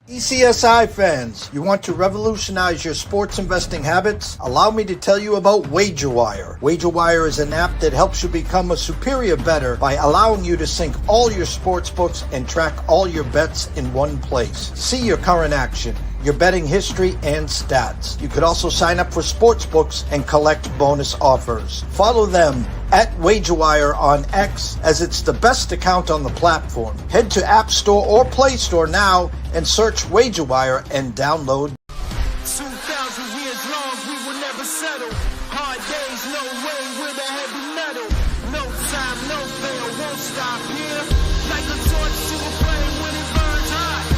ECSI fans, you want to revolutionize your sports investing habits? Allow me to tell you about Wagerwire. Wagerwire is an app that helps you become a superior bettor by allowing you to sync all your sports books and track all your bets in one place. See your current action, your betting history, and stats. You could also sign up for sports books and collect bonus offers. Follow them at Wagerwire on X, as it's the best account on the platform. Head to App Store or Play Store now and search Wagerwire and download. 2,000 years long, we will never settle. Hard days, no way, with a heavy metal. No time, no fail, won't stop here. Like a torch to a flame when it burns hot.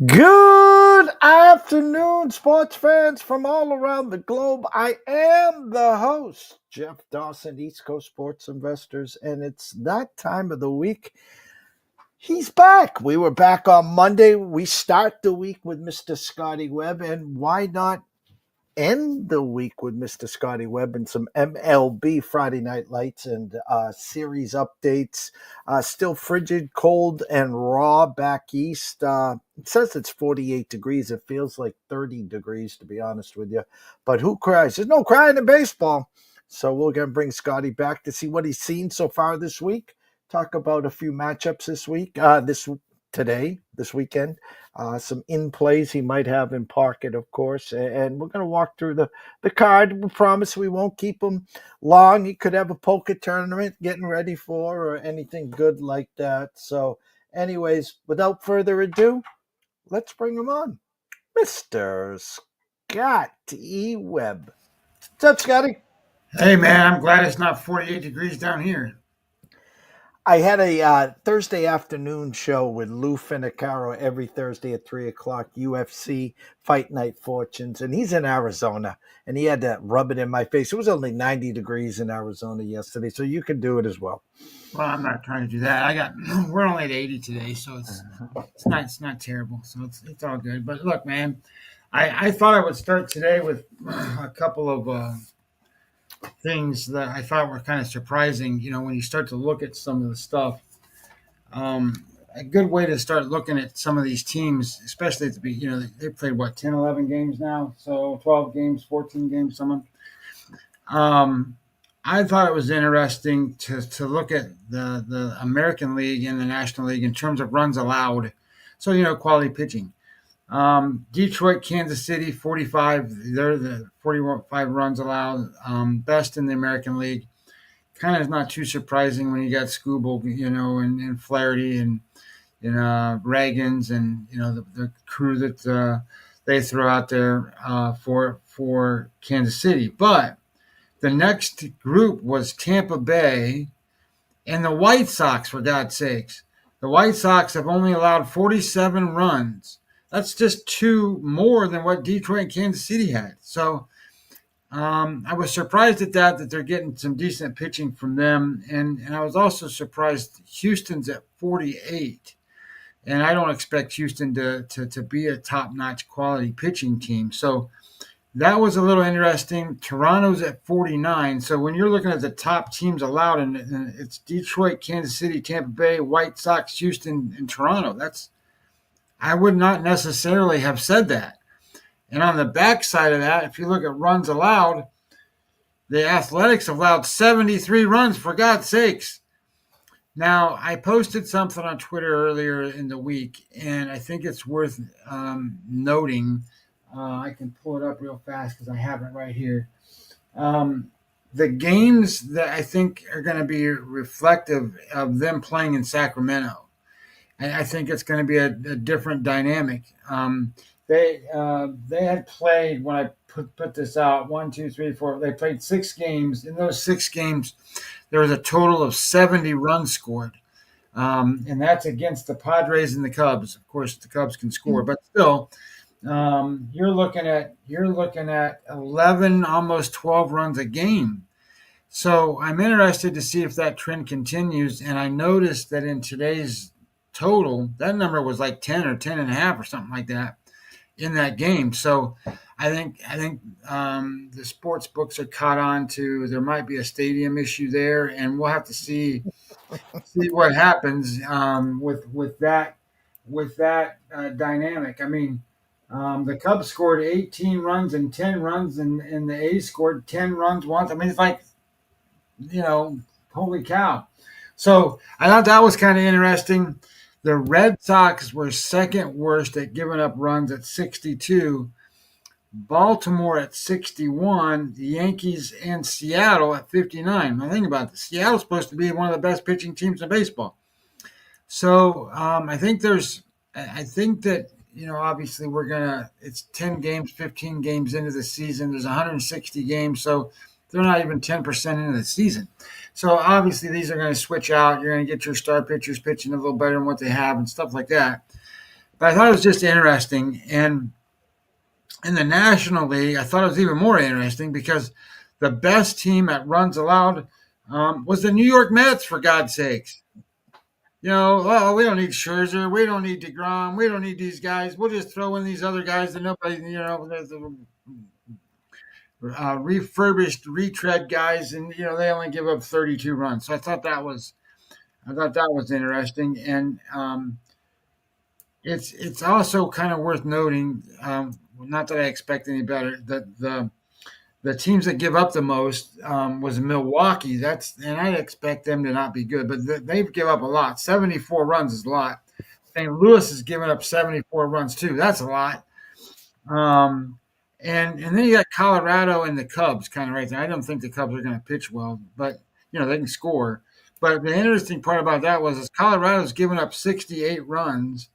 Good afternoon, sports fans from all around the globe. I am the host, Jeff Dawson, East Coast Sports Investors, and it's that time of the week. He's back. We were back on Monday. We start the week with Mr. Scotty Webb, and why not end the week with Mr. Scotty Webb and some MLB Friday Night Lights and series updates. Still frigid, cold, and raw back east. It says it's 48 degrees. It feels like 30 degrees, to be honest with you. But who cries? There's no crying in baseball. So we're going to bring Scotty back to see what he's seen so far this week. Talk about a few matchups this week, this weekend. Some in-plays he might have in pocket, of course. And we're going to walk through the card. We promise we won't keep him long. He could have a poker tournament getting ready for or anything good like that. So anyways, without further ado, let's bring him on. Mr. Scotty Webb. What's up, Scotty? Hey, man, I'm glad it's not 48 degrees down here. I had a Thursday afternoon show with Lou Finicaro every Thursday at 3 o'clock, UFC Fight Night Fortunes, and he's in Arizona, and he had to rub it in my face. It was only 90 degrees in Arizona yesterday, so you can do it as well. Well, I'm not trying to do that. We're only at 80 today, so it's not terrible, so it's all good. But look, man, I thought I would start today with a couple of things that I thought were kind of surprising. You know, when you start to look at some of the stuff, a good way to start looking at some of these teams, especially at the beginning, they played 10, 11 games now, so 12 games, 14 games, someone. I thought it was interesting to look at the American League and the National League in terms of runs allowed. So, quality pitching. Detroit, Kansas City, 45. They're the 45 runs allowed, best in the American League. Kind of is not too surprising when you got Scooble, and Flaherty and Reagans and the crew that they throw out there for Kansas City. But the next group was Tampa Bay and the White Sox, for God's sakes. The White Sox have only allowed 47 runs. That's just 2 more than what Detroit and Kansas City had. So I was surprised at that they're getting some decent pitching from them. And I was also surprised Houston's at 48. And I don't expect Houston to be a top-notch quality pitching team. So that was a little interesting. Toronto's at 49. So when you're looking at the top teams allowed, and it's Detroit, Kansas City, Tampa Bay, White Sox, Houston, and Toronto, I would not necessarily have said that. And on the backside of that, if you look at runs allowed, the Athletics have allowed 73 runs, for God's sakes. Now, I posted something on Twitter earlier in the week, and I think it's worth noting. I can pull it up real fast because I have it right here. The games that I think are going to be reflective of them playing in Sacramento. I think it's going to be a different dynamic. They had played, when I put this out, 1, 2, 3, 4. They played 6 games. In those 6 games, there was a total of 70 runs scored. And that's against the Padres and the Cubs. Of course, the Cubs can score, but still, You're looking at 11, almost 12 runs a game. So I'm interested to see if that trend continues. And I noticed that in today's total, that number was like 10 or 10 and a half or something like that in that game. So I think the sports books are caught on to there might be a stadium issue there, and we'll have to see what happens with that dynamic. I mean, the Cubs scored 18 runs and 10 runs, and the A's scored 10 runs once. I mean, it's like, you know, holy cow. So I thought that was kind of interesting. The Red Sox were second worst at giving up runs at 62. Baltimore at 61, the Yankees and Seattle at 59. Now think about this. Seattle's supposed to be one of the best pitching teams in baseball. So I think that, obviously it's 10 games, 15 games into the season. There's 160 games. So they're not even 10% into the season. So obviously these are going to switch out. You're going to get your star pitchers pitching a little better than what they have and stuff like that. But I thought it was just interesting. And in the National League, I thought it was even more interesting because the best team at runs allowed was the New York Mets, for God's sakes. We don't need Scherzer, we don't need DeGrom, we don't need these guys. We'll just throw in these other guys that nobody, refurbished retread guys, and they only give up 32 runs. So I thought that was interesting, and it's also kind of worth noting. Not that I expect any better. That the teams that give up the most was Milwaukee. And I expect them to not be good, but they give up a lot. 74 runs is a lot. St. Louis has given up 74 runs too. That's a lot. And then you got Colorado and the Cubs kind of right there. I don't think the Cubs are going to pitch well, but they can score. But the interesting part about that is Colorado's given up 68 runs,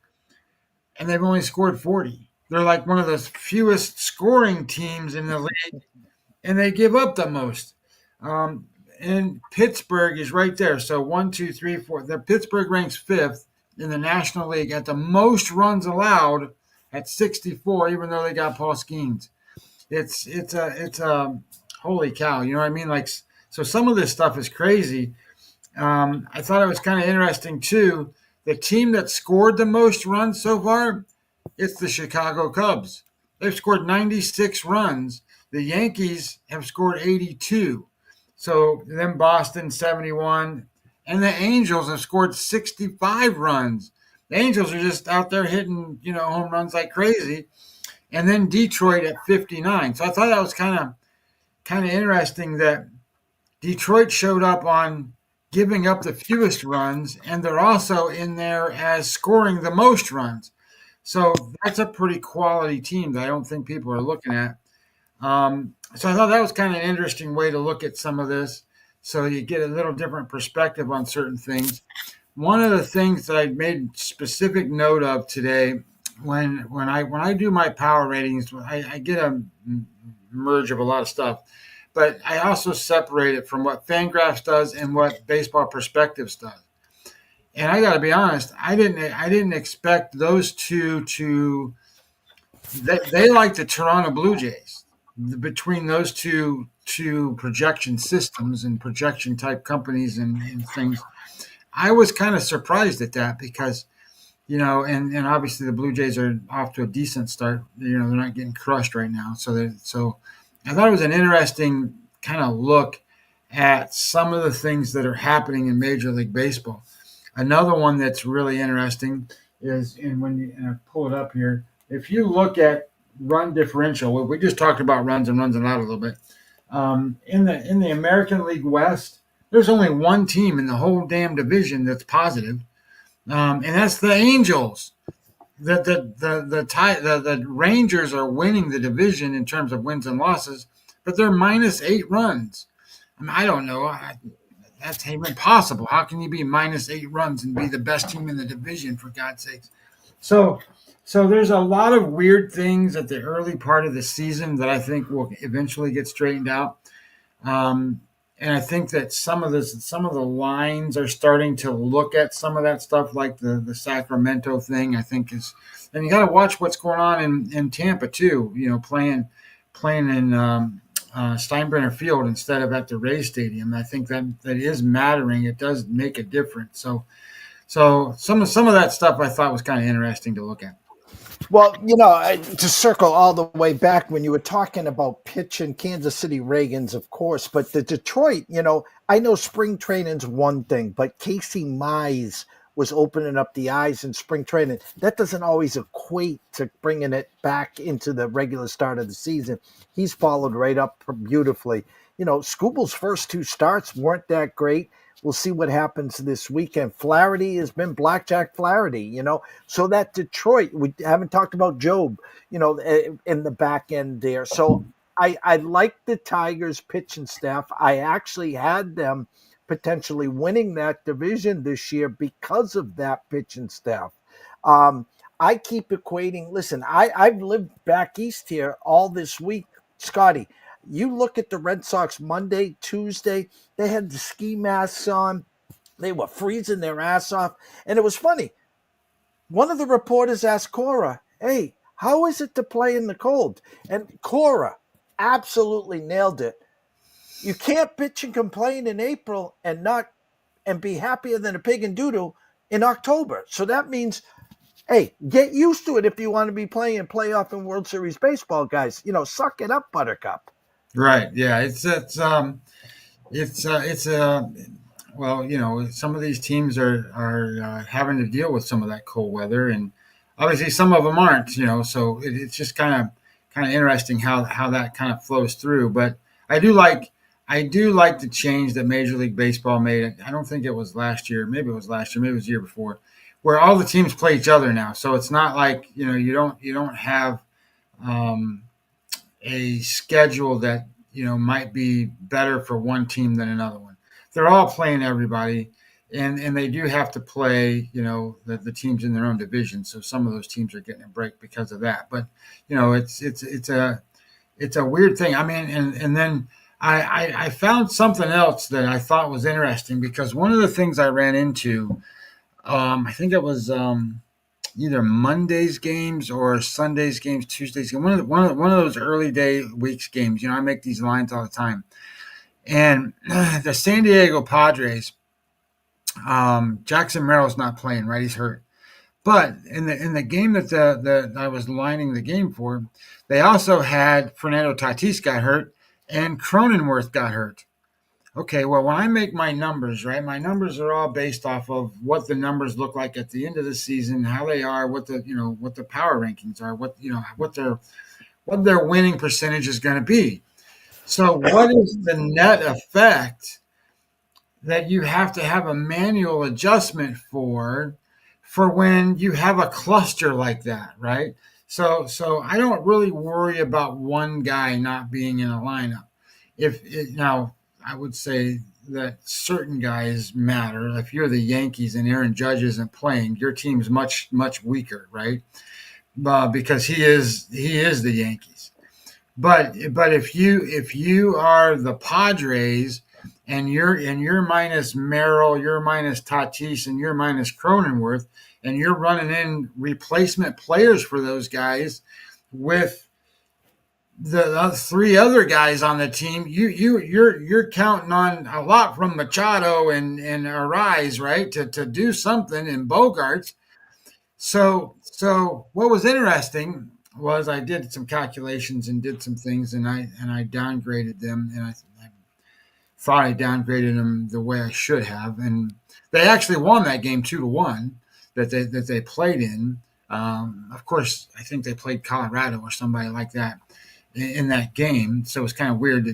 and they've only scored 40. They're like one of the fewest scoring teams in the league, and they give up the most. And Pittsburgh is right there. So 1, 2, 3, 4. The Pittsburgh ranks fifth in the National League at the most runs allowed at 64, even though they got Paul Skeens. It's a holy cow. You know what I mean? Like, so some of this stuff is crazy. I thought it was kind of interesting too. The team that scored the most runs so far, it's the Chicago Cubs. They've scored 96 runs. The Yankees have scored 82. So then Boston 71. And the Angels have scored 65 runs. The Angels are just out there hitting, home runs like crazy. And then Detroit at 59. So I thought that was kind of interesting that Detroit showed up on giving up the fewest runs, and they're also in there as scoring the most runs. So that's a pretty quality team that I don't think people are looking at. So I thought that was kind of an interesting way to look at some of this. So you get a little different perspective on certain things. One of the things that I made specific note of today, when I do my power ratings, I get a merge of a lot of stuff, but I also separate it from what Fangraphs does and what Baseball Perspectives does. And I got to be honest, I didn't expect those two to. They like the Toronto Blue Jays. Between those two projection systems and projection type companies and things, I was kind of surprised at that because, and obviously the Blue Jays are off to a decent start. They're not getting crushed right now. So I thought it was an interesting kind of look at some of the things that are happening in Major League Baseball. Another one that's really interesting is, and I pull it up here, if you look at run differential, we just talked about runs and out a little bit. In the American League West, there's only one team in the whole damn division that's positive, and that's the Angels. The Rangers are winning the division in terms of wins and losses, but they're minus 8 runs. I don't know. That's even possible. How can you be minus 8 runs and be the best team in the division, for God's sakes? So there's a lot of weird things at the early part of the season that I think will eventually get straightened out. And and I think that some of the lines are starting to look at some of that stuff, like the Sacramento thing. I think is, and you got to watch what's going on in Tampa too. Playing in Steinbrenner Field instead of at the Rays Stadium. I think that is mattering. It does make a difference. So some of that stuff I thought was kind of interesting to look at. Well, to circle all the way back when you were talking about pitch and Kansas City Reagans, of course, but the Detroit, I know spring training's one thing, but Casey Mize was opening up the eyes in spring training. That doesn't always equate to bringing it back into the regular start of the season. He's followed right up beautifully. Scooble's first two starts weren't that great. We'll see what happens this weekend. Flaherty has been Blackjack Flaherty, So that Detroit, we haven't talked about Job, in the back end there. So I like the Tigers pitching staff. I actually had them potentially winning that division this year because of that pitching staff. I keep equating. Listen, I've lived back east here all this week, Scotty. You look at the Red Sox Monday, Tuesday, they had the ski masks on. They were freezing their ass off. And it was funny. One of the reporters asked Cora, hey, how is it to play in the cold? And Cora absolutely nailed it. You can't bitch and complain in April and be happier than a pig in doo-doo in October. So that means, hey, get used to it if you want to be playing playoff and World Series baseball, guys. Suck it up, Buttercup. Right. Yeah. Well, some of these teams are having to deal with some of that cold weather, and obviously some of them aren't. So it's just kind of interesting how that kind of flows through. But I do like the change that Major League Baseball made. I don't think it was last year. Maybe it was last year. Maybe it was the year before, where all the teams play each other now. So it's not like you don't have a schedule that might be better for one team than another one. They're all playing everybody, and they do have to play the teams in their own division. So some of those teams are getting a break because of that. But it's a weird thing. I mean, and then I found something else that I thought was interesting, because one of the things I ran into, I think it was either Monday's games or Sunday's games, Tuesday's game, one of those early day weeks games. I make these lines all the time, and the San Diego Padres, Jackson Merrill's not playing, right? He's hurt. But in the game that I was lining the game for, they also had Fernando Tatis got hurt and Cronenworth got hurt. Okay, well, when I make my numbers, right, my numbers are all based off of what the numbers look like at the end of the season, how they are, what the power rankings are, what their winning percentage is going to be. So what is the net effect that you have to have a manual adjustment for when you have a cluster like that, right? So I don't really worry about one guy not being in a lineup. Now, I would say that certain guys matter. If you're the Yankees and Aaron Judge isn't playing, your team's much, much weaker, right? Because he is the Yankees. But if you are the Padres and you're minus Merrill, you're minus Tatis, and you're minus Cronenworth, and you're running in replacement players for those guys with the three other guys on the team, you're counting on a lot from Machado and Arise, right, to do something, in Bogarts. So what was interesting was I did some calculations and did some things, and I downgraded them, and I thought I downgraded them the way I should have, and they actually won that game 2-1 that they played in. Of course, I think they played Colorado or somebody like that in that game, so it's kind of weird.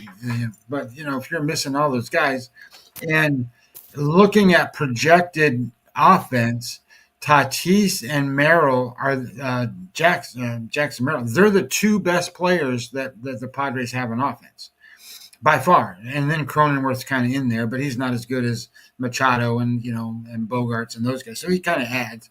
But if you're missing all those guys, and looking at projected offense, Tatis and Merrill are Jackson Merrill. They're the two best players that the Padres have in offense by far. And then Cronenworth's kind of in there, but he's not as good as Machado and Bogarts and those guys. So he kind of adds.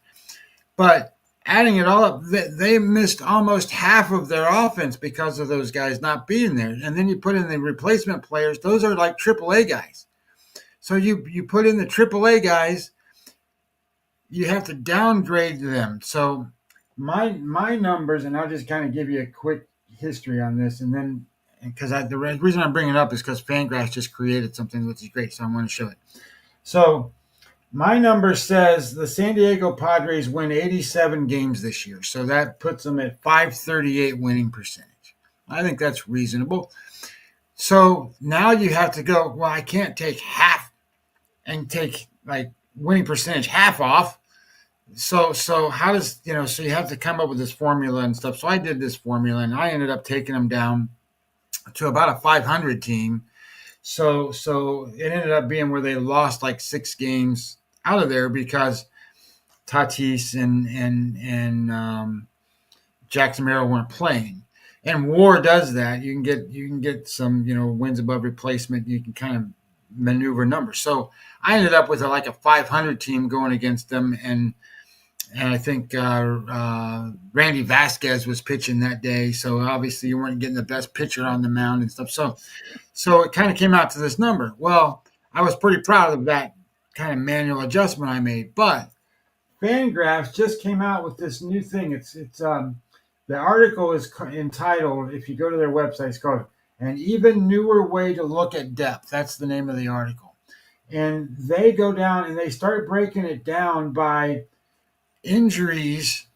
But adding it all up, they missed almost half of their offense because of those guys not being there. And then you put in the replacement players; those are like AAA guys. So you put in the AAA guys, you have to downgrade them. So my numbers, and I'll just kind of give you a quick history on this, and then because the reason I'm bringing it up is because Fangraphs just created something which is great, so I want to show it. So my number says the San Diego Padres win 87 games this year, so that puts them at 538 winning percentage. I think that's reasonable. So now you have to go, well, I can't take half and take like winning percentage half off. So how does, so you have to come up with this formula and stuff. So I did this formula, and I ended up taking them down to about a 500 team. So it ended up being where they lost like 6 games out of there because Tatis and Jackson Merrill weren't playing. And WAR does that. You can get some wins above replacement. You can kind of maneuver numbers. So I ended up with like a 500 team going against them, and I think Randy Vasquez was pitching that day. So obviously you weren't getting the best pitcher on the mound and stuff. So it kind of came out to this number. Well, I was pretty proud of that kind of manual adjustment I made. But Fangraphs just came out with this new thing. It's the article is entitled, if you go to their website, it's called "An Even Newer Way to Look at Depth." That's the name of the article. And they go down and they start breaking it down by injuries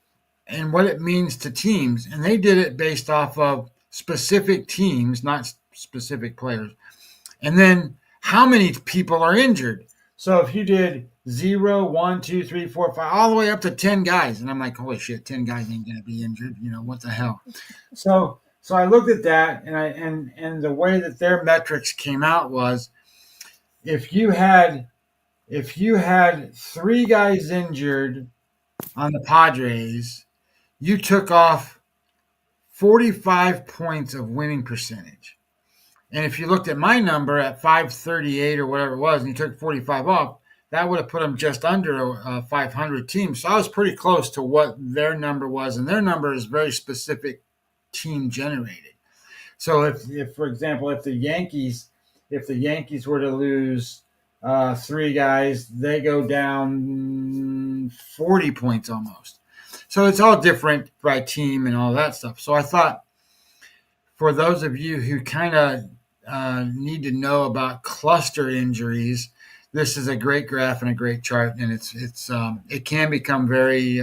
and what it means to teams. And they did it based off of specific teams, not specific players. And then how many people are injured. So if you did 0, 1, 2, 3, 4, 5, all the way up to 10 guys, and I'm like, holy shit, 10 guys ain't gonna be injured. What the hell? So I looked at that, and the way that their metrics came out was if you had 3 guys injured on the Padres, you took off 45 points of winning percentage. And if you looked at my number at 538 or whatever it was, and you took 45 off, that would have put them just under a 500 team. So I was pretty close to what their number was, and their number is very specific team generated. So if for example, if the Yankees were to lose 3 guys, they go down 40 points almost. So it's all different by team and all that stuff. So I thought for those of you who kind of need to know about cluster injuries, this is a great graph and a great chart, and it can become very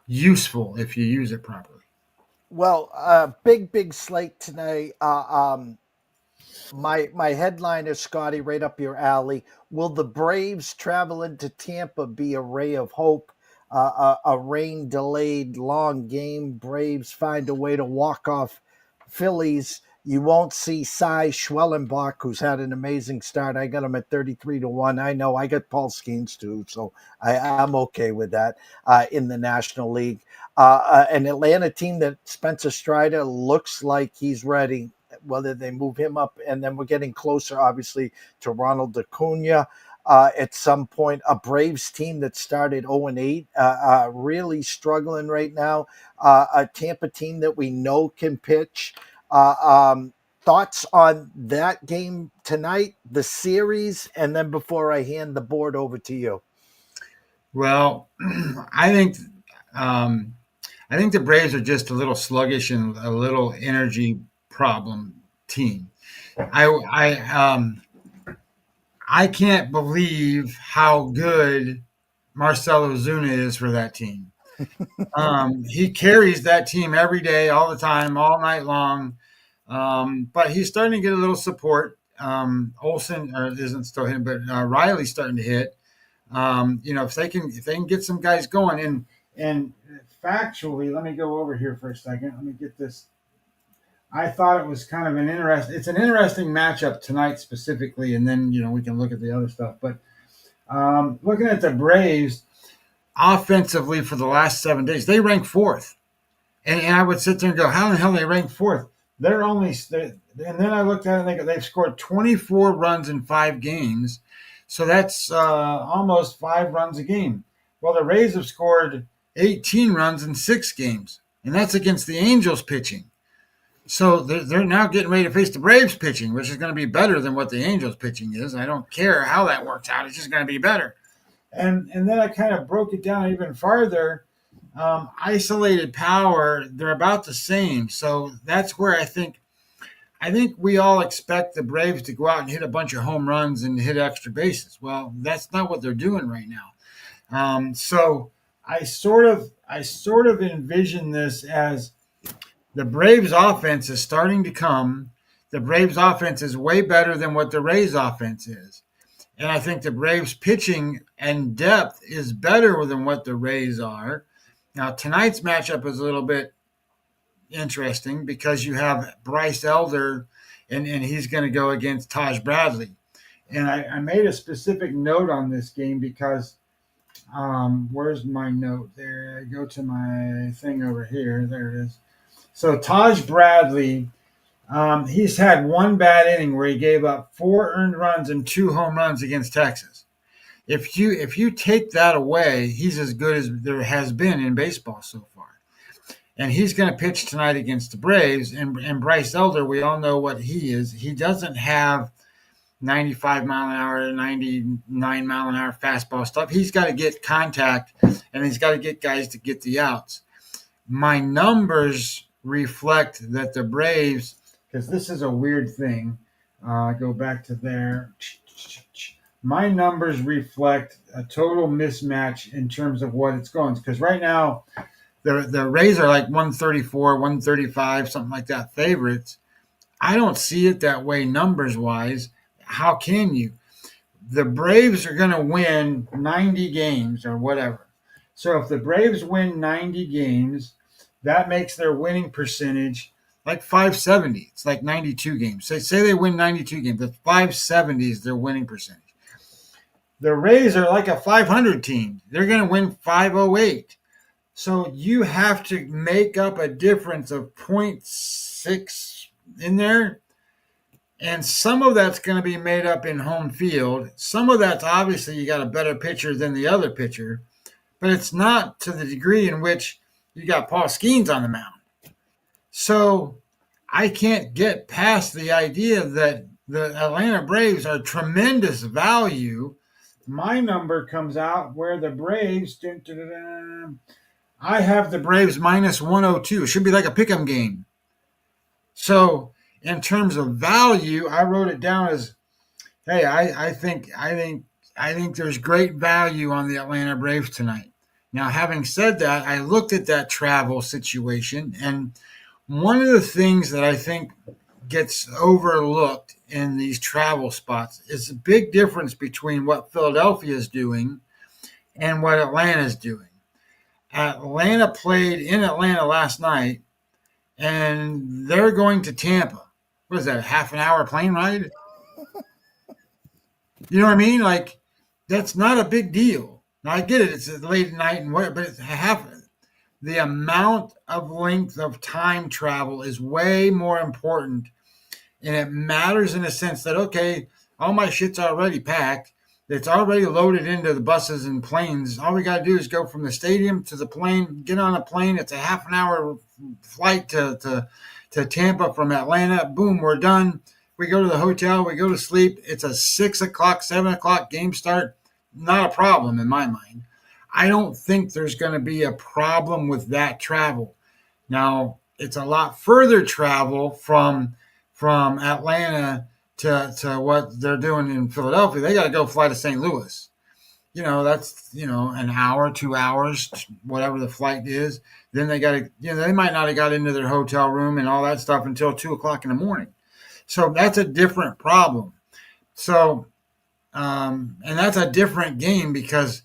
useful if you use it properly. Well, big slate tonight. My headline is, Scotty, right up your alley. Will the Braves travel into Tampa be a ray of hope? A rain-delayed long game. Braves find a way to walk off Phillies. You won't see Cy Schwellenbach, who's had an amazing start. I got him at 33-1. I know I got Paul Skeens too, so I'm okay with that in the National League. An Atlanta team that Spencer Strider looks like he's ready, whether they move him up, and then we're getting closer, obviously, to Ronald Acuna. At some point, a Braves team that started 0-8, really struggling right now. A Tampa team that we know can pitch. Thoughts on that game tonight, the series, and then before I hand the board over to you. Well, I think the Braves are just a little sluggish and a little energy problem team. I can't believe how good Marcell Ozuna is for that team. He carries that team every day, all the time, all night long. But he's starting to get a little support. Olsen isn't still hitting, but Riley's starting to hit. If they can get some guys going, and factually, let me go over here for a second. Let me get this. I thought it was kind of it's an interesting matchup tonight specifically, and then we can look at the other stuff. But looking at the Braves offensively for the last 7 days, they rank 4th, and I would sit there and go, how in the hell they rank 4th? And then I looked at it and they've scored 24 runs in 5 games. So that's almost 5 runs a game. Well, the Rays have scored 18 runs in 6 games, and that's against the Angels pitching. So they're now getting ready to face the Braves pitching, which is going to be better than what the Angels pitching is. I don't care how that works out. It's just going to be better. And then I kind of broke it down even farther. Isolated power, they're about the same. So that's where I think we all expect the Braves to go out and hit a bunch of home runs and hit extra bases. Well, that's not what they're doing right now. So I sort of envision this as the Braves offense is starting to come. The Braves offense is way better than what the Rays offense is. And I think the Braves pitching and depth is better than what the Rays are. Now, tonight's matchup is a little bit interesting because you have Bryce Elder, and he's going to go against Taj Bradley. And I made a specific note on this game because where's my note? There, I go to my thing over here. There it is. So Taj Bradley, he's had one bad inning where he gave up 4 earned runs and 2 home runs against Texas. If you take that away, he's as good as there has been in baseball so far. And he's going to pitch tonight against the Braves. And Bryce Elder, we all know what he is. He doesn't have 95 mile an hour, 99 mile an hour fastball stuff. He's got to get contact, and he's got to get guys to get the outs. My numbers reflect that the Braves, because this is a weird thing, go back to there. My numbers reflect a total mismatch in terms of what it's going. Because right now, the Rays are like 134, 135, something like that, favorites. I don't see it that way numbers-wise. How can you? The Braves are going to win 90 games or whatever. So if the Braves win 90 games, that makes their winning percentage like 570. It's like 92 games. Say they win 92 games. The 570 is their winning percentage. The Rays are like a 500 team. They're going to win 508. So you have to make up a difference of 0.6 in there. And some of that's going to be made up in home field. Some of that's obviously you got a better pitcher than the other pitcher. But it's not to the degree in which you got Paul Skeens on the mound. So I can't get past the idea that the Atlanta Braves are tremendous value. My number comes out where the Braves, I have the Braves minus 102. It should be like a pick'em game. So in terms of value, I wrote it down as, hey, I think there's great value on the Atlanta Braves tonight. Now, having said that, I looked at that travel situation, and one of the things that I think gets overlooked in these travel spots is the big difference between what Philadelphia is doing and what Atlanta is doing. Atlanta played in Atlanta last night, and they're going to Tampa. What is that, a half an hour plane ride? You know what I mean? Like, that's not a big deal. Now, I get it. It's late at night, and whatever, but it's half. The amount of length of time travel is way more important. And it matters in the sense that, okay, all my shit's already packed. It's already loaded into the buses and planes. All we got to do is go from the stadium to the plane, get on a plane. It's a half an hour flight to Tampa from Atlanta. Boom, we're done. We go to the hotel. We go to sleep. It's a 6 o'clock, 7 o'clock game start. Not a problem in my mind. I don't think there's going to be a problem with that travel. Now, it's a lot further travel from Atlanta to what they're doing in Philadelphia. They got to go fly to St. Louis. That's, an hour, 2 hours, whatever the flight is. Then they got to, they might not have got into their hotel room and all that stuff until 2 o'clock in the morning. So that's a different problem. So, and that's a different game because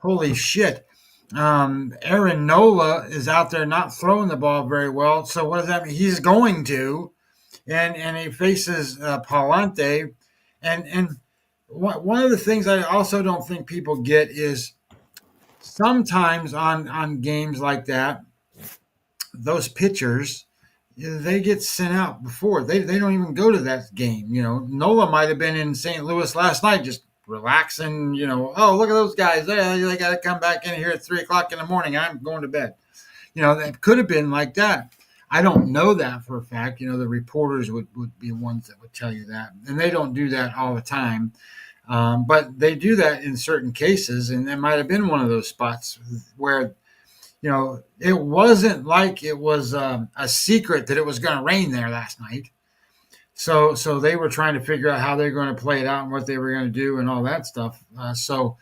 holy shit. Aaron Nola is out there not throwing the ball very well. So what does that mean? He's going to. And he faces Palante. And one of the things I also don't think people get is sometimes on games like that, those pitchers, they get sent out before. They don't even go to that game. Nola might have been in St. Louis last night just relaxing, oh, look at those guys. They got to come back in here at 3:00 in the morning. I'm going to bed. That could have been like that. I don't know that for a fact. The reporters would be ones that would tell you that. And they don't do that all the time. But they do that in certain cases. And that might have been one of those spots where, it wasn't like it was a secret that it was going to rain there last night. So they were trying to figure out how they're going to play it out and what they were going to do and all that stuff. So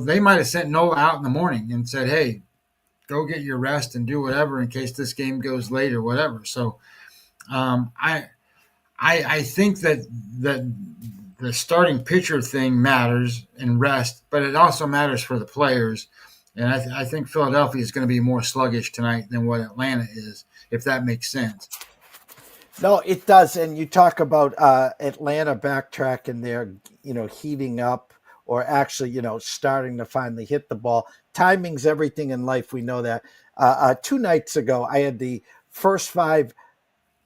they might have sent Nola out in the morning and said, hey, go get your rest and do whatever in case this game goes late or whatever. So I think that the starting pitcher thing matters in rest, but it also matters for the players. And I think Philadelphia is going to be more sluggish tonight than what Atlanta is, if that makes sense. No, it does. And you talk about Atlanta backtracking there, heating up or actually, starting to finally hit the ball. Timing's everything in life. We know that. 2 nights ago, I had the first 5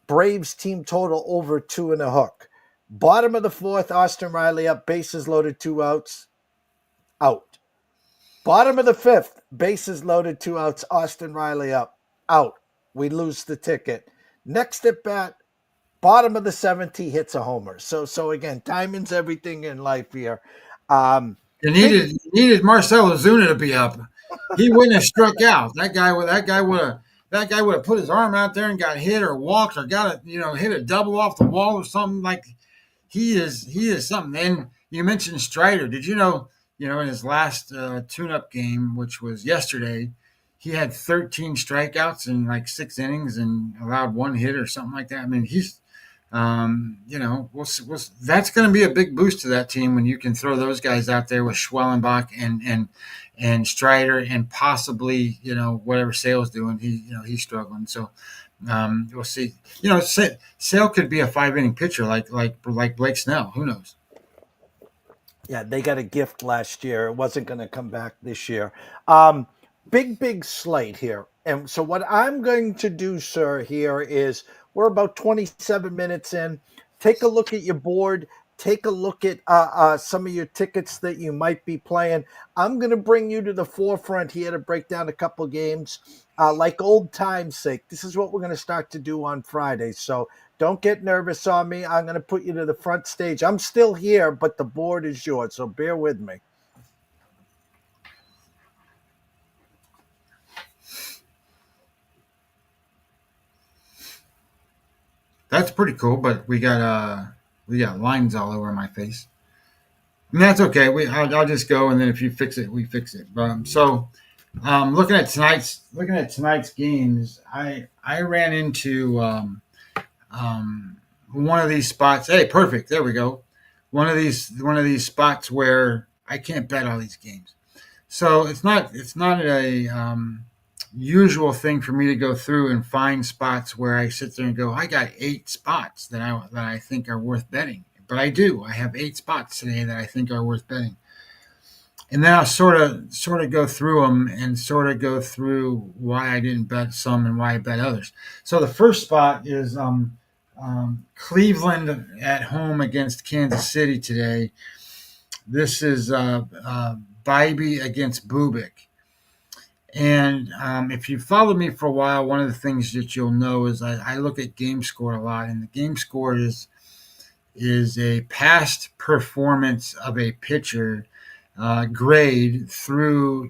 Braves team total over 2.5. Bottom of the 4th, Austin Riley up, bases loaded, 2 outs, out. Bottom of the 5th, bases loaded, 2 outs, Austin Riley up, out. We lose the ticket. Next at bat, bottom of the 7th, he hits a homer. So again, timing's everything in life here. You needed Marcell Ozuna to be up. He wouldn't have struck out. That guy would have put his arm out there and got hit or walked or got hit a double off the wall or something. Like he is something. And you mentioned Strider. Did you know in his last tune-up game, which was yesterday, he had 13 strikeouts in like 6 innings and allowed 1 hit or something like that. I mean, he's that's going to be a big boost to that team when you can throw those guys out there with Schwellenbach and Strider and possibly whatever Sale's doing. He's struggling. So we'll see. Sale could be a 5-inning pitcher like Blake Snell. Who knows? Yeah, they got a gift last year. It wasn't going to come back this year. Big slate here. And so what I'm going to do, sir, here is we're about 27 minutes in. Take a look at your board. Take a look at some of your tickets that you might be playing. I'm going to bring you to the forefront here to break down a couple games. Like old time's sake, this is what we're going to start to do on Friday. So don't get nervous on me. I'm going to put you to the front stage. I'm still here, but the board is yours, so bear with me. That's pretty cool, but we got lines all over my face. And that's okay. I'll just go, and then if you fix it, we fix it. Looking at tonight's games, I ran into one of these spots. Hey, perfect. There we go. One of these spots where I can't bet all these games. So it's not a usual thing for me to go through and find spots where I sit there and go, I got 8 spots that I think are worth betting. But I do. I have 8 spots today that I think are worth betting. And then I'll sort of go through them and sort of go through why I didn't bet some and why I bet others. So the first spot is Cleveland at home against Kansas City today. This is Bybee against Bubik. And if you followed me for a while, one of the things that you'll know is I look at game score a lot, and the game score is a past performance of a pitcher grade through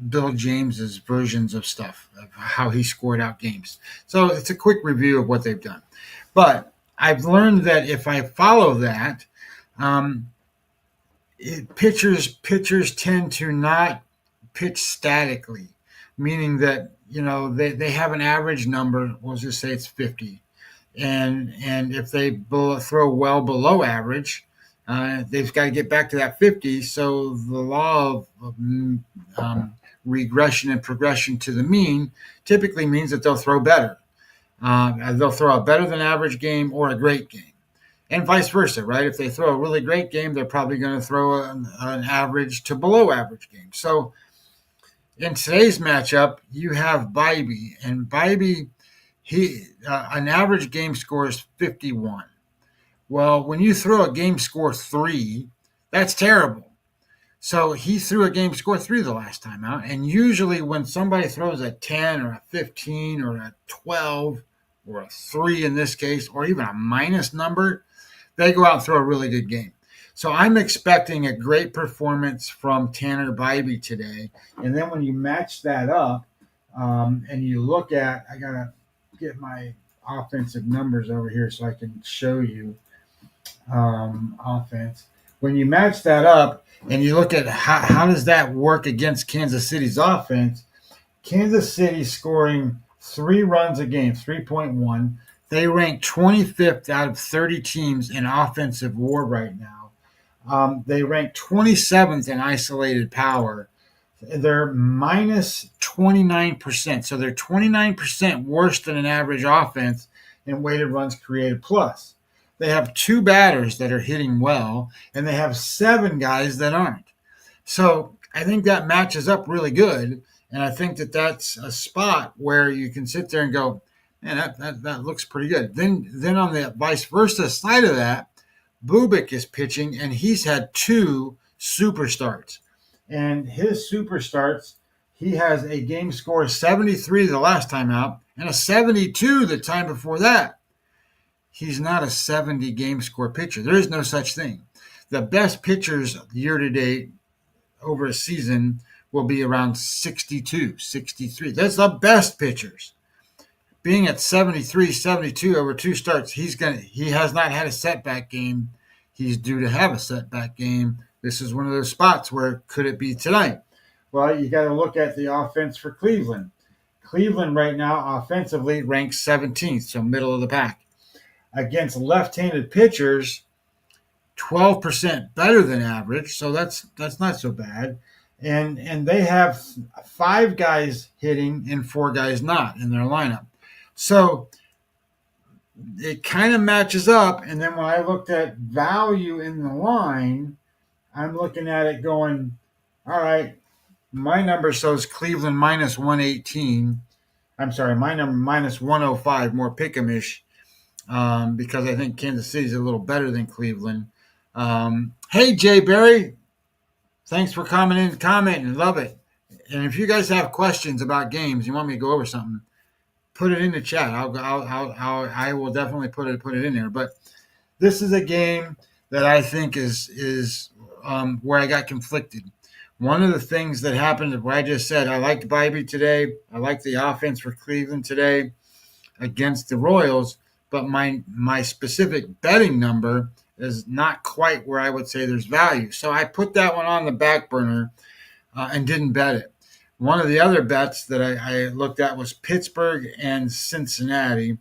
Bill James's versions of stuff of how he scored out games. So it's a quick review of what they've done. But I've learned that if I follow that, pitchers tend to not pitch statically, meaning that they have an average number. We'll just say it's 50, and if they throw well below average, they've got to get back to that 50. So the law of regression and progression to the mean typically means that they'll throw better. They'll throw a better than average game or a great game. And vice versa, right? If they throw a really great game, they're probably going to throw an average to below average game. So in today's matchup, you have Bybee. And Bybee, an average game score is 51. Well, when you throw a game score 3, that's terrible. So he threw a game score 3 the last time out. And usually when somebody throws a 10 or a 15 or a 12 or a 3 in this case, or even a minus number, they go out and throw a really good game. So I'm expecting a great performance from Tanner Bybee today. And then when you match that up and you look at, I got to get my offensive numbers over here so I can show you offense. When you match that up and you look at how does that work against Kansas City's offense, Kansas City scoring 3 runs a game, 3.1. They rank 25th out of 30 teams in offensive WAR right now. They rank 27th in isolated power. They're minus 29%. So they're 29% worse than an average offense in weighted runs created plus. They have 2 batters that are hitting well, and they have 7 guys that aren't. So I think that matches up really good, and I think that that's a spot where you can sit there and go, man, that looks pretty good. Then on the vice versa side of that, Bubic is pitching, and he's had 2 super starts. And his super starts, he has a game score of 73 the last time out and a 72 the time before that. He's not a 70 game score pitcher. There is no such thing. The best pitchers year to date over a season will be around 62, 63. That's the best pitchers. Being at 73, 72 over 2 starts, he has not had a setback game. He's due to have a setback game. This is one of those spots where could it be tonight? Well, you got to look at the offense for Cleveland. Cleveland right now offensively ranks 17th, so middle of the pack. Against left-handed pitchers, 12% better than average, so that's not so bad. And they have 5 guys hitting and 4 guys not in their lineup. So it kind of matches up. And then when I looked at value in the line, I'm looking at it going, all right, my number shows Cleveland minus 118. I'm sorry, my number minus 105, more pick-em-ish. Because I think Kansas City's a little better than Cleveland. Hey, Jay Berry, thanks for coming in and commenting. Love it. And if you guys have questions about games, you want me to go over something, put it in the chat. I will definitely put it in there. But this is a game that I think is where I got conflicted. One of the things that happened, what I just said, I liked Bybee today. I liked the offense for Cleveland today against the Royals. But my specific betting number is not quite where I would say there's value. So I put that one on the back burner and didn't bet it. One of the other bets that I looked at was Pittsburgh and Cincinnati.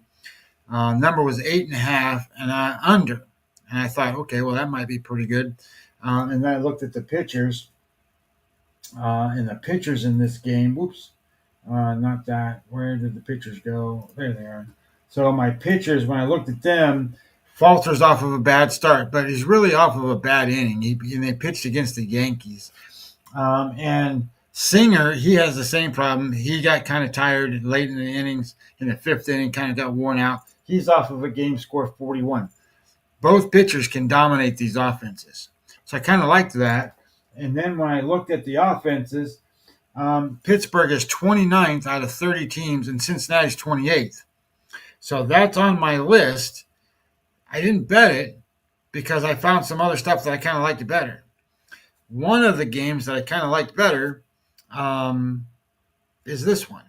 Number was 8.5 and under. And I thought, okay, well, that might be pretty good. And then I looked at the pitchers. And the pitchers in this game, not that. Where did the pitchers go? There they are. So my pitchers, when I looked at them, Falter's off of a bad start, but he's really off of a bad inning. They pitched against the Yankees. And Singer, he has the same problem. He got kind of tired late in the innings. In the 5th inning, kind of got worn out. He's off of a game score 41. Both pitchers can dominate these offenses. So I kind of liked that. And then when I looked at the offenses, Pittsburgh is 29th out of 30 teams, and Cincinnati's 28th. So that's on my list. I didn't bet it because I found some other stuff that I kind of liked better. One of the games that I kind of liked better is this one.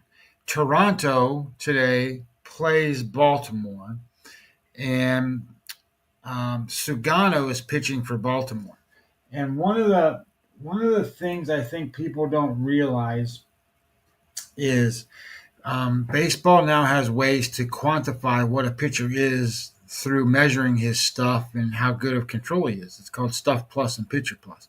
Toronto today plays Baltimore, and Sugano is pitching for Baltimore. And one of the things I think people don't realize is baseball now has ways to quantify what a pitcher is through measuring his stuff and how good of control he is. It's called Stuff Plus and Pitcher Plus.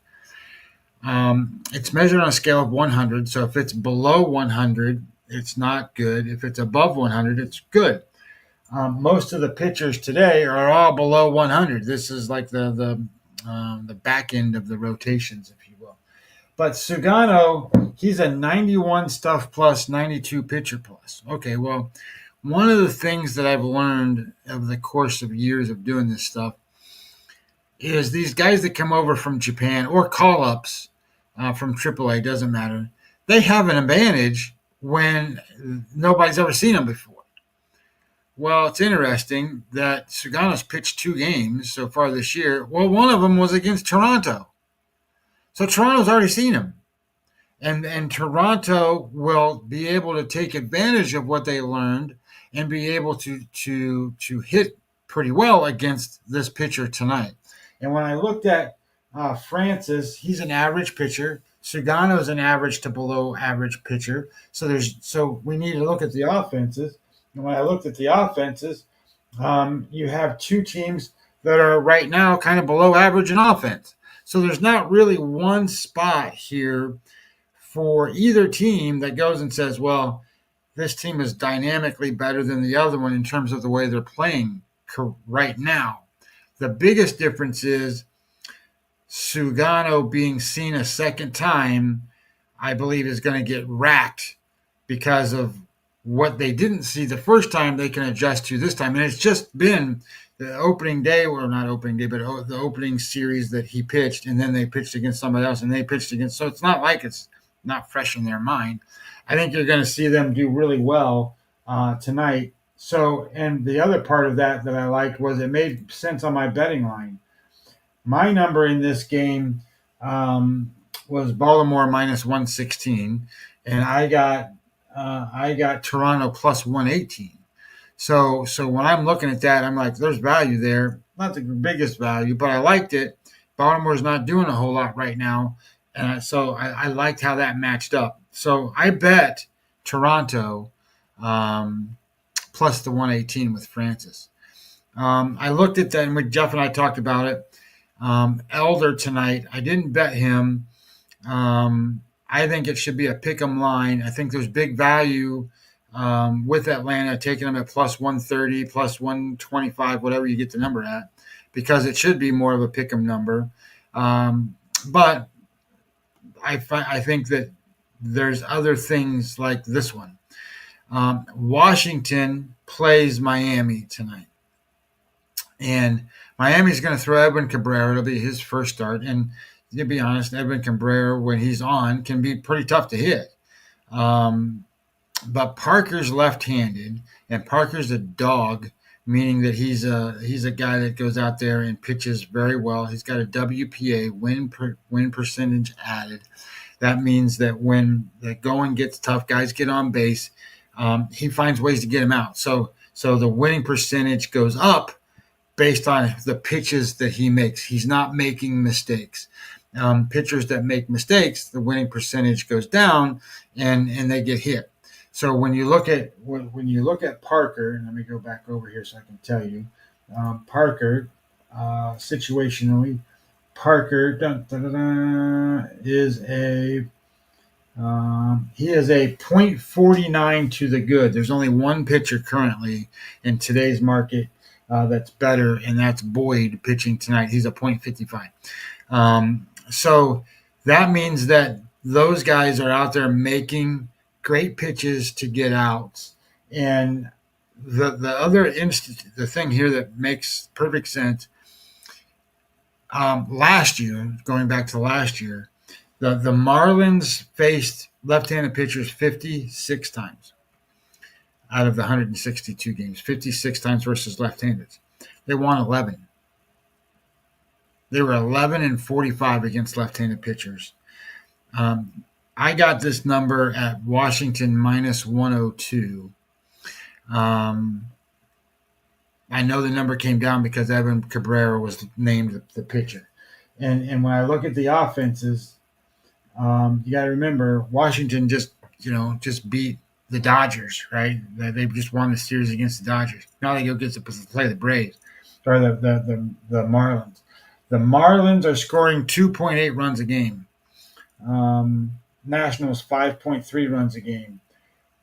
It's measured on a scale of 100. So if it's below 100, it's not good. If it's above 100, it's good. Most of the pitchers today are all below 100. This is like the back end of the rotations, if you will. But Sugano, he's a 91 Stuff Plus, 92 Pitcher Plus. Okay, well, one of the things that I've learned over the course of years of doing this stuff is these guys that come over from Japan or call-ups from AAA, doesn't matter, they have an advantage when nobody's ever seen them before. Well, it's interesting that Sugano's pitched 2 games so far this year. Well, one of them was against Toronto. So Toronto's already seen him. And Toronto will be able to take advantage of what they learned and be able to hit pretty well against this pitcher tonight. And when I looked at Francis, he's an average pitcher. Sugano's an average to below average pitcher. So we need to look at the offenses. And when I looked at the offenses, you have 2 teams that are right now kind of below average in offense. So there's not really one spot here for either team that goes and says, well, this team is dynamically better than the other one in terms of the way they're playing right now. The biggest difference is Sugano being seen a second time, I believe, is going to get racked because of what they didn't see the first time they can adjust to this time. And it's just been the opening day, or not opening day, but the opening series that he pitched, and then they pitched against somebody else, and they pitched against. So it's not like it's not fresh in their mind. I think you're going to see them do really well tonight. So, and the other part of that I liked was it made sense on my betting line. My number in this game was Baltimore minus 116, and I got Toronto plus 118. So when I'm looking at that, I'm like, there's value there. Not the biggest value, but I liked it. Baltimore's not doing a whole lot right now. And so I liked how that matched up. So I bet Toronto plus the 118 with Francis. I looked at that, and Jeff and I talked about it. Elder tonight, I didn't bet him. I think it should be a pick 'em line. I think there's big value with Atlanta, taking them at plus 130, plus 125, whatever you get the number at, because it should be more of a pick 'em number. But I think that there's other things like this one. Washington plays Miami tonight. And Miami's going to throw Edwin Cabrera. It'll be his first start. And to be honest, Edwin Cabrera, when he's on, can be pretty tough to hit. But Parker's left-handed, and Parker's a dog, meaning that he's a guy that goes out there and pitches very well. He's got a WPA, win percentage added. That means that when the going gets tough, guys get on base, he finds ways to get them out. So the winning percentage goes up based on the pitches that he makes. He's not making mistakes. Pitchers that make mistakes, the winning percentage goes down, and they get hit. So when you look at Parker, and let me go back over here so I can tell you, Parker situationally, Parker is a he is a .49 to the good. There's only one pitcher currently in today's market that's better, and that's Boyd pitching tonight. He's a .55. So that means that those guys are out there making great pitches to get outs. And the thing here that makes perfect sense, last year, going back to last year, the Marlins faced left-handed pitchers 56 times out of the 162 games, 56 times versus left-handed. They won 11. They were 11-45 against left-handed pitchers. I got this number at Washington minus 102. I know the number came down because Evan Cabrera was named the pitcher. And when I look at the offenses, you got to remember Washington just beat the Dodgers, right? They just won the series against the Dodgers. Now they go get to play the Braves or the Marlins. The Marlins are scoring 2.8 runs a game. Nationals 5.3 runs a game.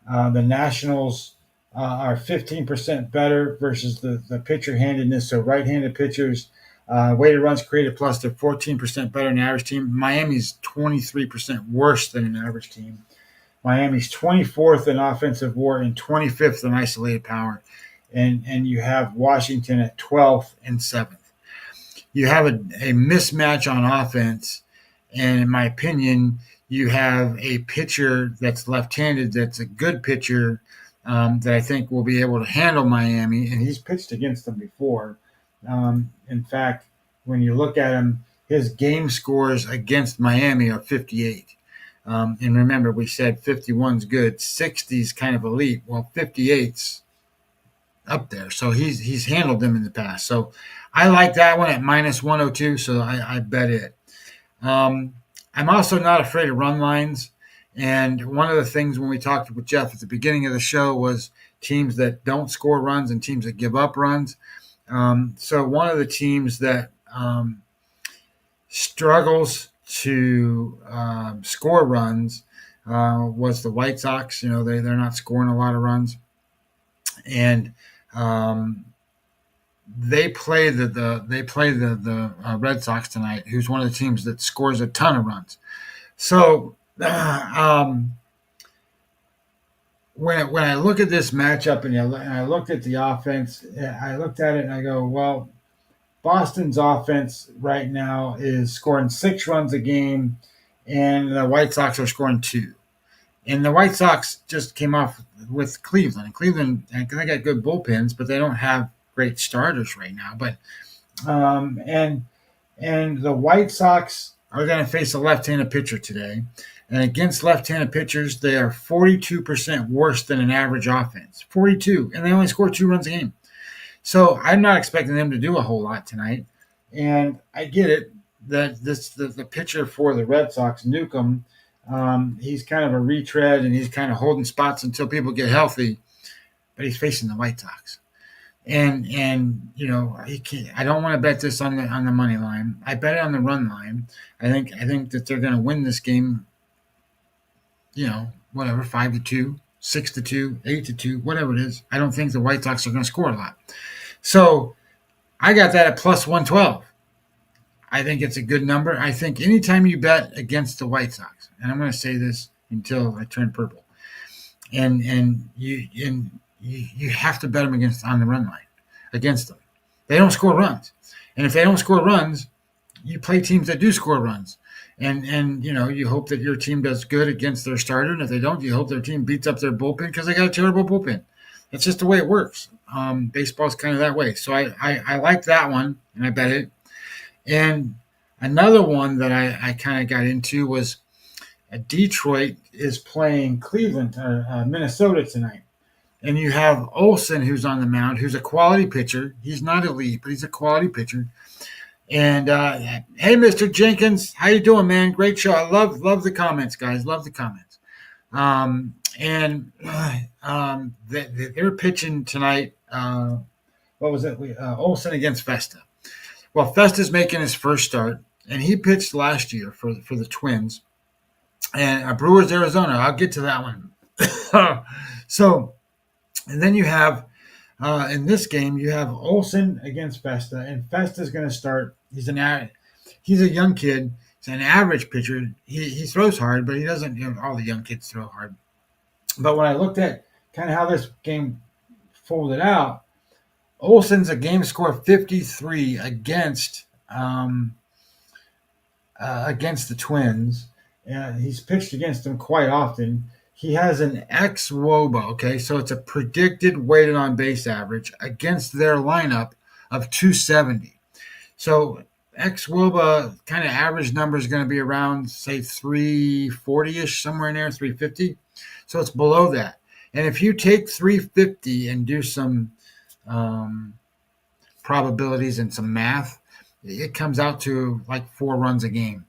The Nationals are 15% better versus the pitcher handedness. So right-handed pitchers, weighted runs created plus, they're 14% better than the average team. Miami's 23% worse than an average team. Miami's 24th in offensive WAR and 25th in isolated power. And you have Washington at 12th and 7th. you have a mismatch on offense, and in my opinion, you have a pitcher that's left-handed that's a good pitcher that I think will be able to handle Miami, and he's pitched against them before. In fact, when you look at him, his game scores against Miami are 58. And remember, we said 51's good, 60's kind of elite. Well, 58's up there. So he's handled them in the past. So I like that one at minus 102. So I bet it. I'm also not afraid of run lines. And one of the things when we talked with Jeff at the beginning of the show was teams that don't score runs and teams that give up runs. So one of the teams that struggles to score runs was the White Sox. You know, they're not scoring a lot of runs, and they play the Red Sox tonight, who's one of the teams that scores a ton of runs. So when I look at this matchup and I looked at the offense, I looked at it and I go, well, Boston's offense right now is scoring 6 runs a game, and the White Sox are scoring 2. And the White Sox just came off with Cleveland. Cleveland, they got good bullpens, but they don't have great starters right now. But and the White Sox are going to face a left-handed pitcher today. And against left-handed pitchers, they are 42% worse than an average offense. 42, and they only score 2 runs a game. So I'm not expecting them to do a whole lot tonight. And I get it that the pitcher for the Red Sox, Newcomb, he's kind of a retread and he's kind of holding spots until people get healthy. But he's facing the White Sox. And you know, I don't want to bet this on the money line. I bet it on the run line. I think that they're going to win this game. You know, whatever, 5-2, 6-2, 8-2, whatever it is. I don't think the White Sox are going to score a lot. So I got that at plus 112. I think it's a good number. I think anytime you bet against the White Sox, and I'm going to say this until I turn purple, and you have to bet them on the run line against them. They don't score runs, and if they don't score runs, you play teams that do score runs, and you know, you hope that your team does good against their starter, and if they don't, you hope their team beats up their bullpen because they got a terrible bullpen. That's just the way it works. Baseball's kind of that way. So I like that one, and I bet it. And another one that I kind of got into was Detroit is playing Cleveland, Minnesota tonight. And you have Olsen, who's on the mound, who's a quality pitcher. He's not elite, but he's a quality pitcher. And hey, Mr. Jenkins, how you doing, man? Great show. I love the comments, guys. Love the comments. They're pitching tonight. What was it? Olsen against Festa. Well, Festa's making his first start, and he pitched last year for the Twins. And Brewers, Arizona. I'll get to that one. So, and then you have in this game you have Olsen against Festa, and Festa's going to start. He's a young kid. He's an average pitcher. He throws hard, but he doesn't. You know, all the young kids throw hard. But when I looked at kind of how this game folded out, Olsen's a game score 53 against the Twins. He's pitched against them quite often. He has an xWOBA, okay, so it's a predicted weighted on base average against their lineup of 270. So xWOBA kind of average number is going to be around, say, 340-ish, somewhere in there, 350. So it's below that. And if you take 350 and do some probabilities and some math, it comes out to like 4 runs a game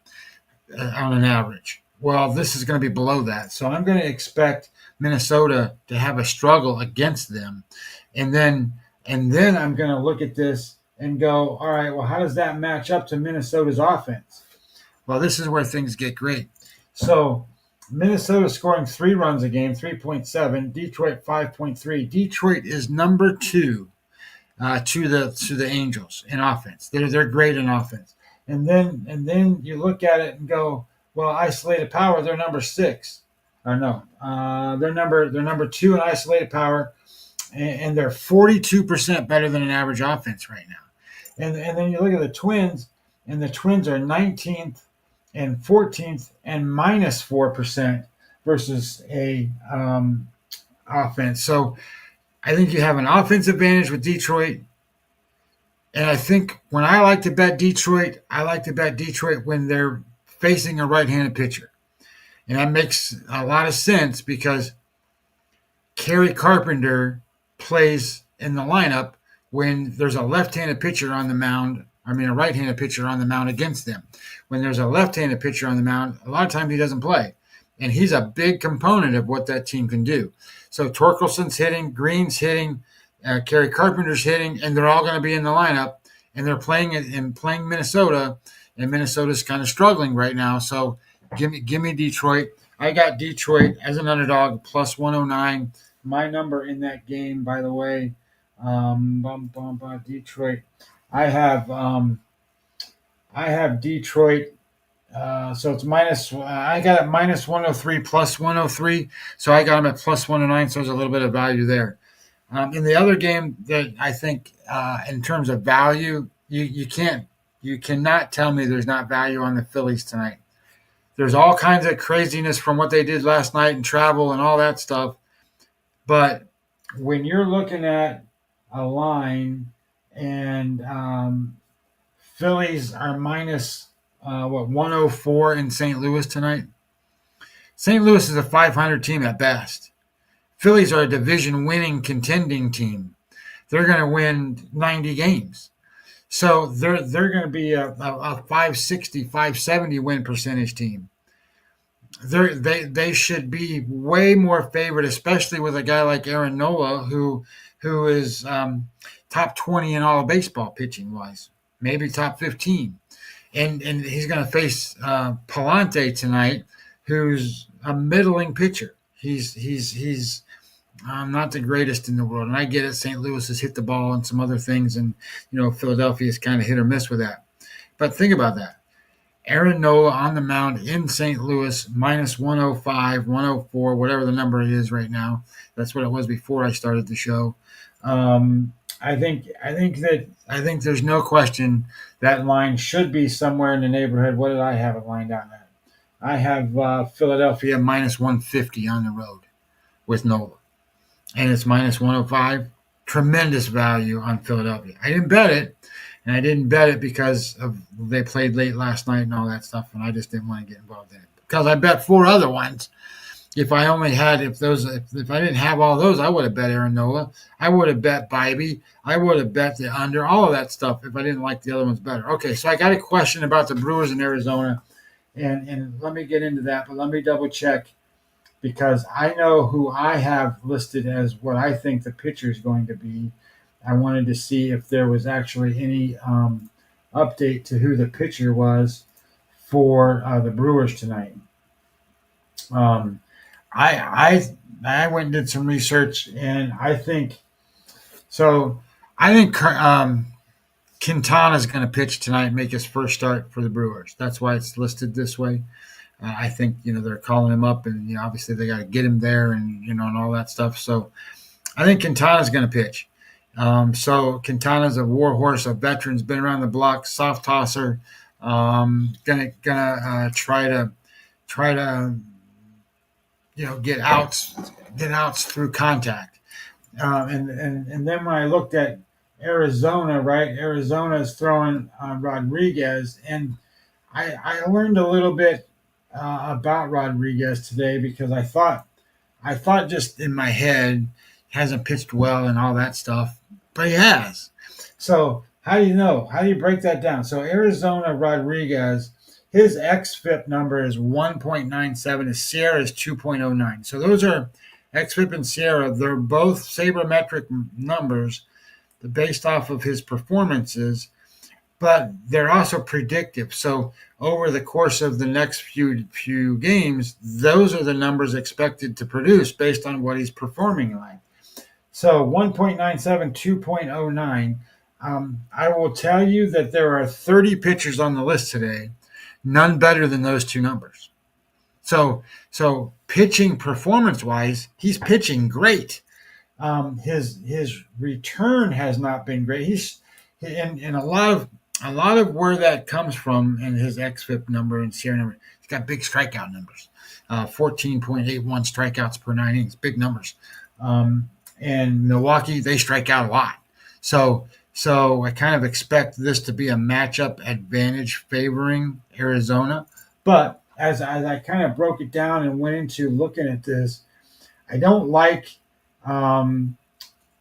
on an average. Well, this is going to be below that. So I'm going to expect Minnesota to have a struggle against them. And then I'm going to look at this and go, all right, well, how does that match up to Minnesota's offense? Well, this is where things get great. So Minnesota scoring 3 runs a game, 3.7. Detroit 5.3. Detroit is number 2 to the Angels in offense. They're great in offense. And then you look at it and go, well, isolated power, they're number 6. Or no, they're number 2 in isolated power, and they're 42% better than an average offense right now. And then you look at the Twins, and the Twins are 19th and 14th and minus 4% versus a offense. So I think you have an offensive advantage with Detroit. And I think when I like to bet Detroit, I like to bet Detroit when they're facing a right-handed pitcher. And that makes a lot of sense because Kerry Carpenter plays in the lineup when there's a left-handed pitcher on the mound. I mean, a right-handed pitcher on the mound against them. When there's a left-handed pitcher on the mound, a lot of times he doesn't play. And he's a big component of what that team can do. So Torkelson's hitting, Green's hitting, Kerry Carpenter's hitting, and they're all going to be in the lineup. And they're playing Minnesota, and Minnesota's kind of struggling right now. So give me Detroit. I got Detroit as an underdog plus 109. My number in that game, by the way, Detroit. I have Detroit. So it's minus. I got it minus 103 plus 103. So I got them at plus 109. So there's a little bit of value there. In the other game that I think, in terms of value, you cannot tell me there's not value on the Phillies tonight. There's all kinds of craziness from what they did last night and travel and all that stuff. But when you're looking at a line and Phillies are minus 104 in St. Louis tonight. St. Louis is a 500 team at best. Phillies are a division-winning, contending team. They're going to win 90 games. So they're going to be a 560, 570 win percentage team. They should be way more favored, especially with a guy like Aaron Nola, who is top 20 in all of baseball pitching-wise, maybe top 15. And he's going to face Palante tonight, who's a middling pitcher. He's not the greatest in the world. And I get it. St. Louis has hit the ball and some other things. And, Philadelphia is kind of hit or miss with that. But think about that. Aaron Nola on the mound in St. Louis, minus 105, 104, whatever the number is right now. That's what it was before I started the show. I think there's no question that line should be somewhere in the neighborhood. What did I have it lined out at? I have Philadelphia minus 150 on the road with Nola. And it's minus 105. Tremendous value on Philadelphia. I didn't bet it, and I didn't bet it because they played late last night and all that stuff, and I just didn't want to get involved in it. Because I bet 4 other ones. If I didn't have all those, I would have bet Aaron Nola. I would have bet Bybee. I would have bet the under, all of that stuff if I didn't like the other ones better. Okay, so I got a question about the Brewers in Arizona, and let me get into that, but let me double check because I know who I have listed as what I think the pitcher is going to be. I wanted to see if there was actually any update to who the pitcher was for the Brewers tonight. I went and did some research, and I think Quintana is going to pitch tonight and make his first start for the Brewers. That's why it's listed this way. I think they're calling him up, and obviously they got to get him there, and and all that stuff. So I think Quintana is going to pitch. So Quintana's a war horse, a veteran's been around the block, soft tosser. Gonna try to get outs through contact. And then when I looked at Arizona, right? Arizona is throwing Rodriguez, and I learned a little bit about Rodriguez today because I thought just in my head hasn't pitched well and all that stuff, but he has. So how do you know? How do you break that down? So Arizona Rodriguez, his xFIP number is 1.97. His SIERA is 2.09. So those are xFIP and SIERA. They're both sabermetric numbers based off of his performances, but they're also predictive. So over the course of the next few games, those are the numbers expected to produce based on what he's performing like. So 1.97, 2.09. I will tell you that there are 30 pitchers on the list today, none better than those two numbers. So pitching performance-wise, he's pitching great. His return has not been great. and a lot of where that comes from and his xFIP number and CR number, he's got big strikeout numbers, 14.81 strikeouts per 9 innings, big numbers. And Milwaukee, they strike out a lot. So I kind of expect this to be a matchup advantage favoring Arizona. But as I kind of broke it down and went into looking at this, I don't like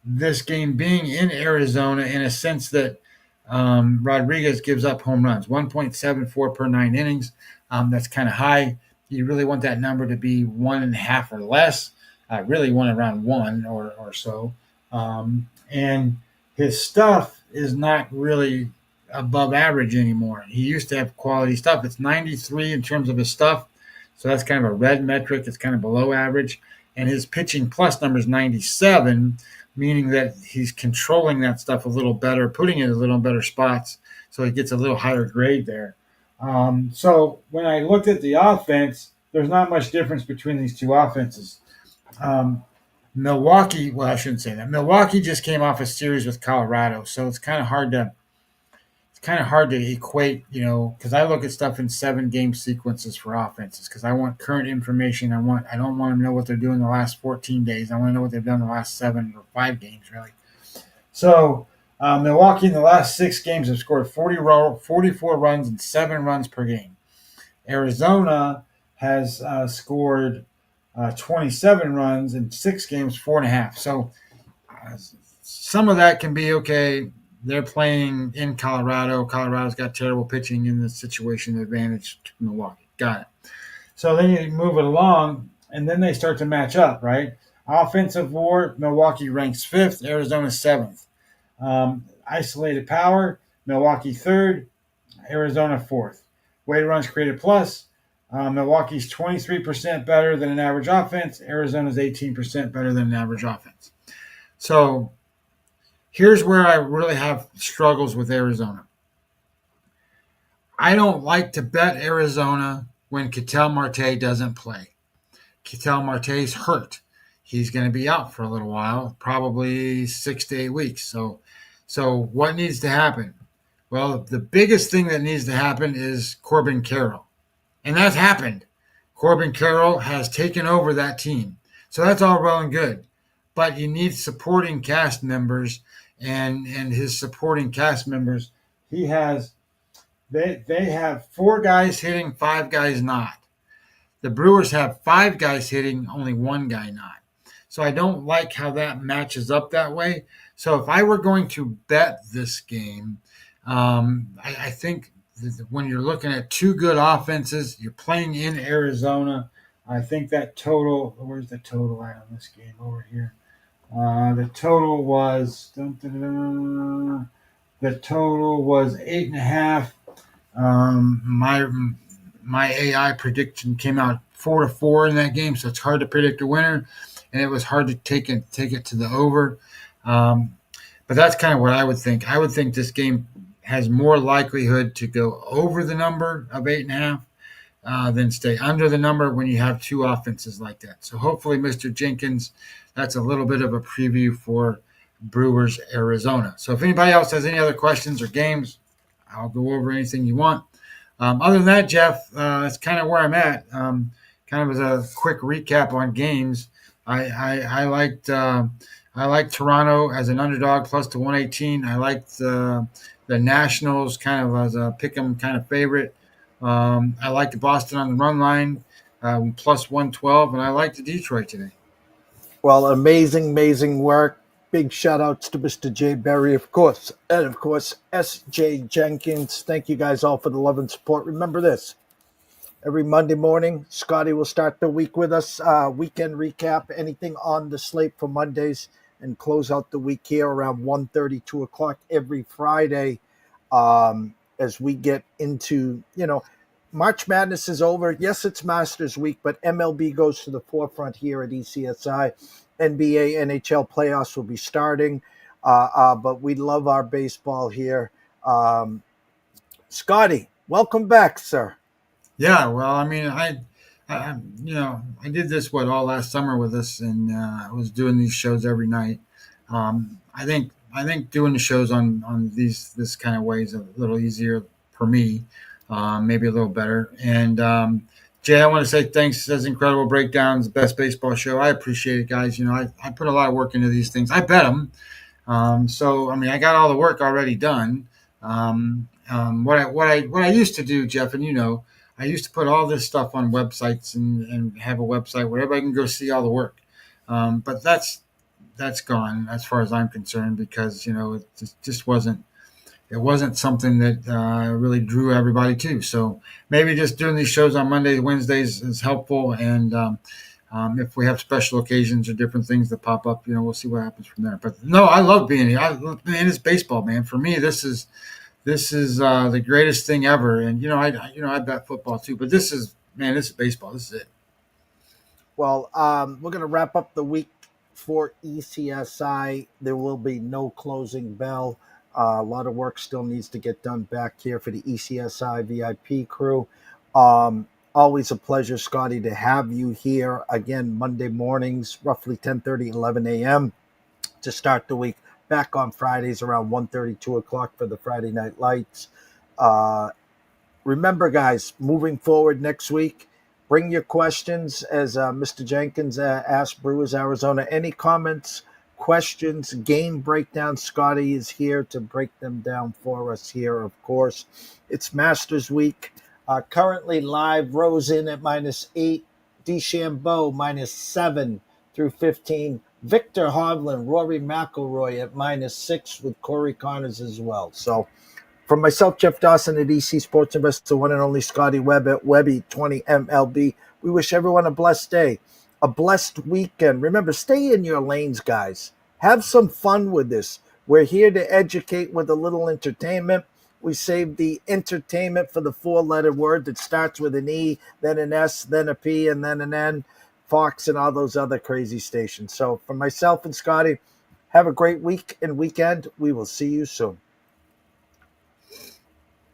this game being in Arizona in a sense that Rodriguez gives up home runs, 1.74 per 9 innings. That's kind of high. You really want that number to be 1.5 or less. I really want around 1 or so. And his stuff is not really above average anymore. He used to have quality stuff. It's 93 in terms of his stuff. So that's kind of a red metric. It's kind of below average. And his pitching plus number is 97, meaning that he's controlling that stuff a little better, putting it in a little better spots, so he gets a little higher grade there. So when I looked at the offense, there's not much difference between these two offenses. Milwaukee, well, I shouldn't say that. Milwaukee just came off a series with Colorado, so it's kind of hard to equate, because I look at stuff in 7-game sequences for offenses because I want current information. I don't want to know what they're doing the last 14 days. I want to know what they've done the last 7 or 5 games, really. So Milwaukee in the last 6 games have scored 44 runs and 7 runs per game. Arizona has scored 27 runs in 6 games, 4.5. So some of that can be okay. They're playing in Colorado. Colorado's got terrible pitching in this situation, advantage to Milwaukee. Got it. So then you move it along, and then they start to match up, right? Offensive WAR, Milwaukee ranks 5th, Arizona 7th. Isolated power, Milwaukee 3rd, Arizona 4th. Weighted runs created plus, Milwaukee's 23% better than an average offense. Arizona's 18% better than an average offense. So here's where I really have struggles with Arizona. I don't like to bet Arizona when Ketel Marte doesn't play. Ketel Marte's hurt. He's going to be out for a little while, probably 6 to 8 weeks. So what needs to happen? Well, the biggest thing that needs to happen is Corbin Carroll. And that's happened. Corbin Carroll has taken over that team. So that's all well and good. But you need supporting cast members, and his supporting cast members, they have 4 guys hitting, 5 guys not. The Brewers have 5 guys hitting, only 1 guy not. So I don't like how that matches up that way. So if I were going to bet this game, I think when you're looking at 2 good offenses, you're playing in Arizona. I think that total, where's the total at on this game over here? The total was 8.5. My AI prediction came out 4-4 in that game, so it's hard to predict a winner, and it was hard to take it to the over. But that's kind of what I would think. I would think this game has more likelihood to go over the number of 8.5 than stay under the number when you have 2 offenses like that. So hopefully, Mr. Jenkins, that's a little bit of a preview for Brewers, Arizona. So if anybody else has any other questions or games, I'll go over anything you want. Other than that, Jeff, that's kind of where I'm at. Kind of as a quick recap on games, I liked Toronto as an underdog plus to 118. I liked the Nationals kind of as a pick'em kind of favorite. I liked Boston on the run line plus 112, and I liked Detroit today. Well, amazing work. Big shout outs to Mr. Jay Berry, of course, and of course, S.J. Jenkins. Thank you guys all for the love and support. Remember this, every Monday morning, Scotty will start the week with us, weekend recap, anything on the slate for Mondays, and close out the week here around 1:30, 2 o'clock every Friday as we get into, March Madness is over. Yes, it's Masters Week, but MLB goes to the forefront here at ECSI. NBA, NHL playoffs will be starting, but we love our baseball here. Scotty, welcome back, sir. Yeah, well, I mean, I did this all last summer with us, and I was doing these shows every night. I think I think doing the shows on this kind of way is a little easier for me, maybe a little better. And Jay, I want to say thanks. Says incredible breakdowns, best baseball show. I appreciate it, guys. I put a lot of work into these things. I bet them. So I mean, I got all the work already done. What I used to do, Jeff, and I used to put all this stuff on websites and have a website where everybody can go see all the work. But that's gone as far as I'm concerned because just wasn't something that really drew everybody to. So maybe just doing these shows on Mondays, Wednesdays is helpful, and if we have special occasions or different things that pop up, we'll see what happens from there. But no, I love being here. Man, it's baseball, man. For me, this is the greatest thing ever. And I bet football too, but this is baseball. This is it. Well, we're going to wrap up the week for ECSI. There will be no closing bell. A lot of work still needs to get done back here for the ECSI VIP crew. Always a pleasure, Scotty, to have you here again Monday mornings, roughly 10:30, 11 a.m. to start the week. Back on Fridays around 1:30, 2 o'clock for the Friday Night Lights. Remember, guys, moving forward next week, bring your questions as Mr. Jenkins asked Brewers, Arizona. Any comments, questions, game breakdowns? Scotty is here to break them down for us here, of course. It's Masters Week. Currently live, Rose in at -8, DeChambeau -7 through 15. Victor Hovland, Rory McIlroy at -6 with Corey Connors as well. So from myself, Jeff Dawson at EC Sports Investor, one and only Scotty Webb at Webby20MLB, we wish everyone a blessed day, a blessed weekend. Remember, stay in your lanes, guys. Have some fun with this. We're here to educate with a little entertainment. We saved the entertainment for the four-letter word that starts with an E, then an S, then a P, and then an N, Fox, and all those other crazy stations. So for myself and Scotty, have a great week and weekend. We will see you soon.